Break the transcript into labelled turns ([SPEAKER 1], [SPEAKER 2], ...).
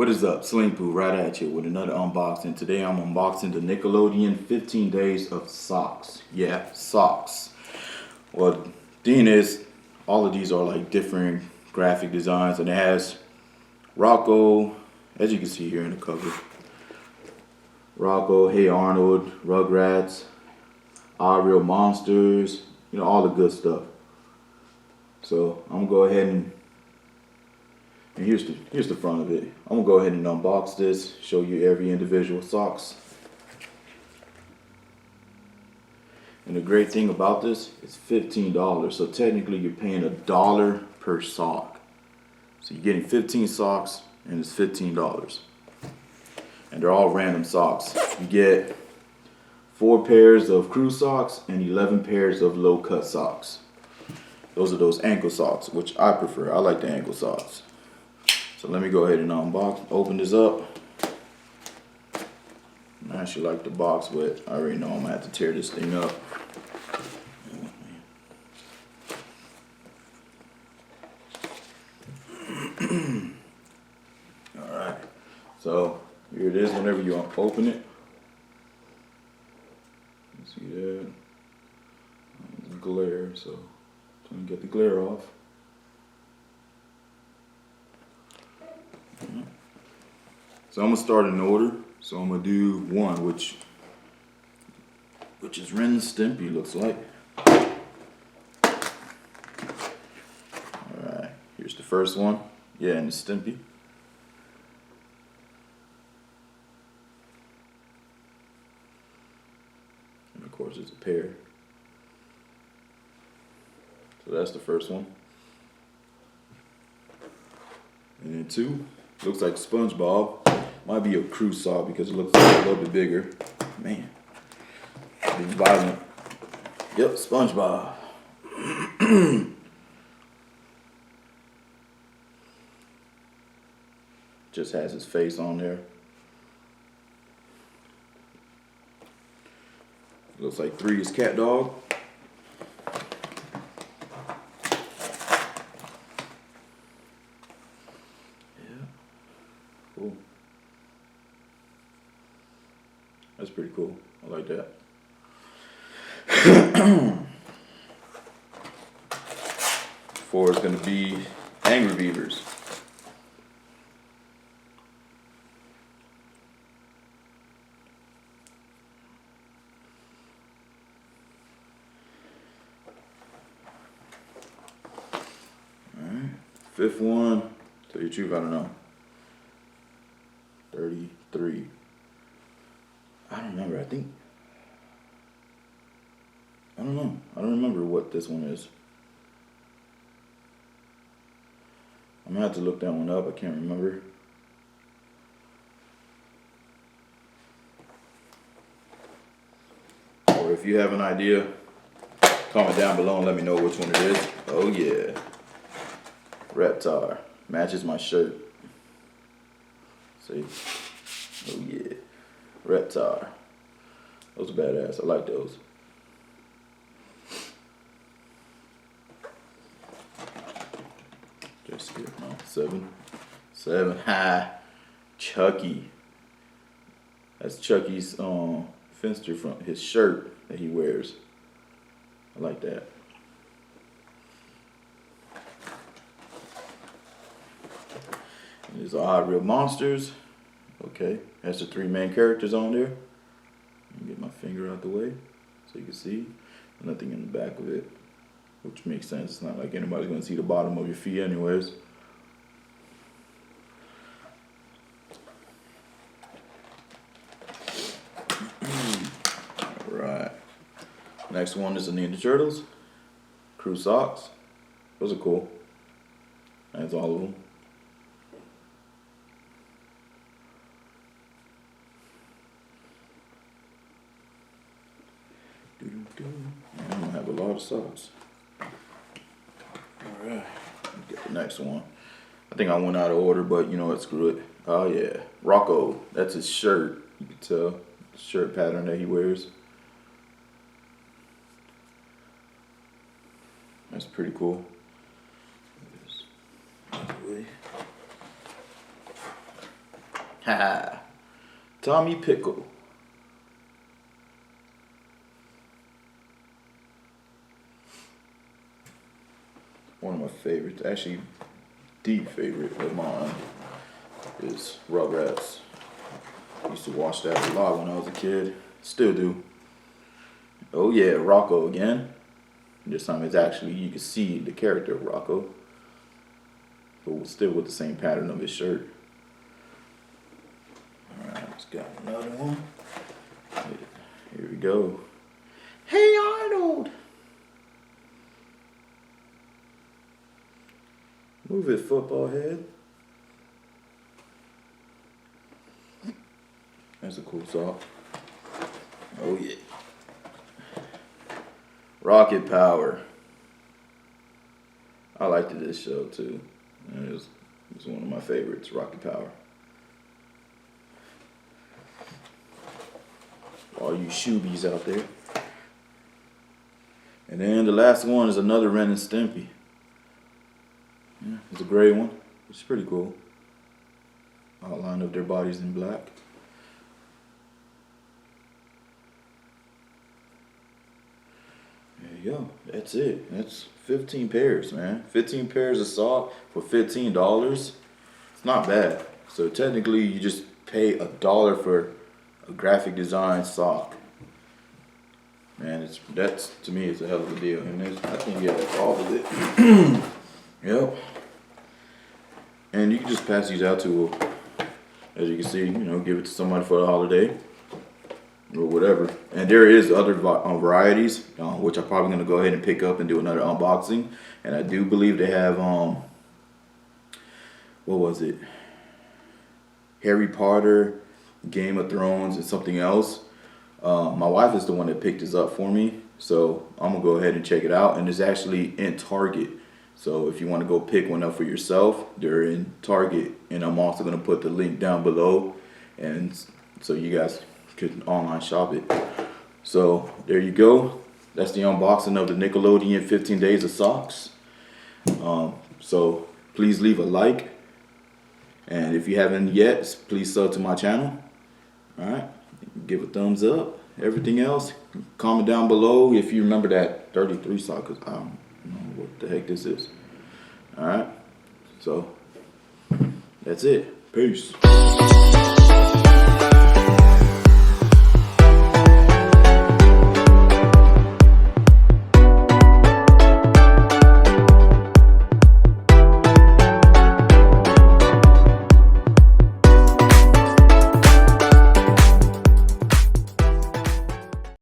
[SPEAKER 1] What is up? Sling Poo right at you with another unboxing. Today I'm unboxing the Nickelodeon 15 Days of Socks. Yeah, socks. Well, thing is, all of these are like different graphic designs, and it has Rocco, as you can see here in the cover. Rocco, Hey Arnold, Rugrats, Our Real Monsters, all the good stuff. So I'm gonna go ahead and here's the front of it. I'm gonna go ahead and unbox this, show you every individual socks. And the great thing about this is $15. So technically you're paying $1 per sock. So you're getting 15 socks and it's $15. And they're all random socks. You get 4 pairs of crew socks and 11 pairs of low cut socks. Those are those ankle socks, which I prefer. I like the ankle socks. So let me go ahead and open this up. I actually like the box, but I already know I'm gonna have to tear this thing up. Alright, so here it is whenever you open it. You see that? There's glare, so I'm gonna get the glare off. So I'm gonna start in order. So I'm gonna do one, which is Ren and Stimpy, looks like. Alright, here's the first one. Yeah, and the Stimpy. And of course there's a pair. So that's the first one. And then 2, looks like SpongeBob. Might be a crew sock because it looks like a little bit bigger. Man, big violent. Yep, SpongeBob. Just has his face on there. Looks like 3 is Cat Dog. Yeah, cool. That's pretty cool. I like that. 4 is going to be Angry Beavers. Alright. 5th one, tell you the truth, I don't know. 33. I don't remember, I don't know. I don't remember what this one is. I'm gonna have to look that one up, I can't remember. Or if you have an idea, comment down below and let me know which one it is. Oh yeah. Reptar. Matches my shirt. See? Oh yeah. Reptar. Those are badass. I like those. Just skip. No. 7. Ha. Chucky. That's Chucky's Finster from his shirt that he wears. I like that. And there's Our Real Monsters. Okay, that's the 3 main characters on there. Let me get my finger out the way so you can see. Nothing in the back of it, which makes sense. It's not like anybody's going to see the bottom of your feet anyways. Alright. Next one is the Ninja Turtles. Crew socks. Those are cool. That's all of them. I'm gonna have a lot of socks. Alright, get the next one. I think I went out of order, but you know what, screw it. Oh yeah, Rocco, that's his shirt. You can tell the shirt pattern that he wears. That's pretty cool. Haha. Tommy Pickle. One of my favorites, actually the favorite of mine, is Rugrats. I used to watch that a lot when I was a kid. Still do. Oh yeah, Rocco again. This time it's actually, you can see the character of Rocco, but still with the same pattern of his shirt. Alright, let's got another one. Here we go. Hey Arnold! Move it, football head. That's a cool song. Oh yeah. Rocket Power. I liked this show too. It was one of my favorites, Rocket Power. All you shoobies out there. And then the last one is another Ren and Stimpy. Yeah, it's a gray one, which is pretty cool. Outline of their bodies in black. There you go. That's it. That's 15 pairs, man. 15 pairs of sock for $15. It's not bad. So technically, you just pay $1 for a graphic design sock. Man, that's to me, it's a hell of a deal. And I think you get all of it. Yep. And you can just pass these out to, as you can see, give it to somebody for the holiday or whatever. And there is other varieties, which I'm probably gonna go ahead and pick up and do another unboxing. And I do believe they have, what was it? Harry Potter, Game of Thrones, and something else. My wife is the one that picked this up for me, so I'm gonna go ahead and check it out. And it's actually in Target. So if you want to go pick one up for yourself, they're in Target, and I'm also going to put the link down below, and so you guys could online shop it. So there you go. That's the unboxing of the Nickelodeon 15 Days of Socks. So please leave a like, and if you haven't yet, please sub to my channel. All right, give a thumbs up. Everything else, comment down below if you remember that 33 sock, because I don't know what the heck this is. Alright, so that's it. Peace.